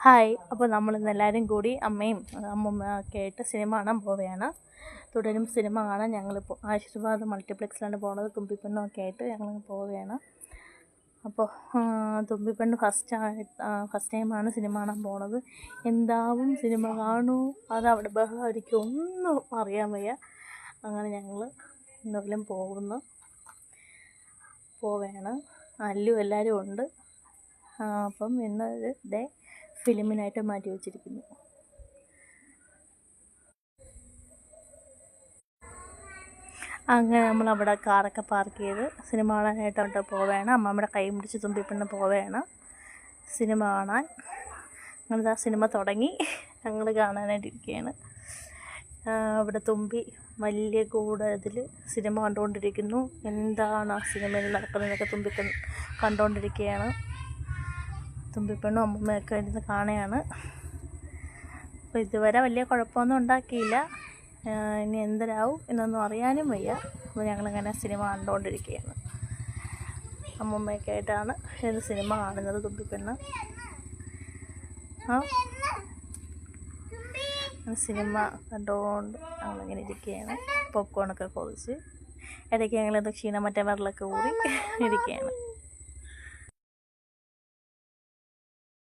Hi. അപ്പോൾ നമ്മളിന്ന് എല്ലാവരും കൂടി അമ്മയും അമ്മൂമ്മയൊക്കെ ആയിട്ട് സിനിമ കാണാൻ പോവുകയാണ്. തുടരും സിനിമ കാണാൻ ഞങ്ങളിപ്പോൾ ആശീർവാദ് മൾട്ടിപ്ലക്സിലാണ് പോകുന്നത്. തുമ്പിപ്പെണ്ണുമൊക്കെ ആയിട്ട് ഞങ്ങൾ പോവുകയാണ്. അപ്പോൾ തുമ്പിപ്പെണ്ണ് ഫസ്റ്റ് ടൈമാണ് സിനിമ കാണാൻ പോണത്. എന്താവും സിനിമ കാണൂ, അതവിടെ ബഹളമായിരിക്കും, ഒന്നും അറിയാൻ വയ്യ. അങ്ങനെ ഞങ്ങൾ എന്തെങ്കിലും പോവുകയാണ്. അല്ലു എല്ലാവരും ഉണ്ട്. അപ്പം ഇന്നൊരു ഡേ ഫിലിമിനായിട്ട് മാറ്റി വച്ചിരിക്കുന്നു. അങ്ങനെ നമ്മളവിടെ കാറൊക്കെ പാർക്ക് ചെയ്ത് സിനിമ കാണാനായിട്ട് അവിടെ പോവുകയാണ്. അമ്മമ്മയുടെ കൈ പിടിച്ച് തുമ്പിപ്പെണ്ണ് പോവുകയാണ് സിനിമ കാണാൻ. അങ്ങനെ ആ സിനിമ തുടങ്ങി. ഞങ്ങൾ കാണാനായിട്ടിരിക്കുകയാണ്. അവിടെ തുമ്പി വലിയ കൂടുതൽ സിനിമ കണ്ടുകൊണ്ടിരിക്കുന്നു. എന്താണ് ആ സിനിമയിൽ നടക്കുന്നതൊക്കെ തുമ്പി കണ്ടുകൊണ്ടിരിക്കുകയാണ്. തുമ്പിപ്പെണ്ണും അമ്മൂമ്മയൊക്കെ ഇരുന്ന് കാണുകയാണ്. അപ്പോൾ ഇതുവരെ വലിയ കുഴപ്പമൊന്നും ഉണ്ടാക്കിയില്ല. ഇനി എന്തരാവും എന്നൊന്നും അറിയാനും വയ്യ. അപ്പോൾ ഞങ്ങളിങ്ങനെ സിനിമ കണ്ടുകൊണ്ടിരിക്കുകയാണ്. അമ്മൂമ്മയൊക്കെ ആയിട്ടാണ് ഇത് സിനിമ കാണുന്നത്. തുമ്പിപ്പെണ്ണ് സിനിമ കണ്ടുകൊണ്ട് ഞങ്ങളിങ്ങനെ ഇരിക്കുകയാണ്. പോപ്കോണൊക്കെ കൊതിച്ച് ഇടയ്ക്ക് ഞങ്ങളത് ക്ഷീണം മറ്റേ വെള്ളമൊക്കെ ഊറി ഇരിക്കുകയാണ്.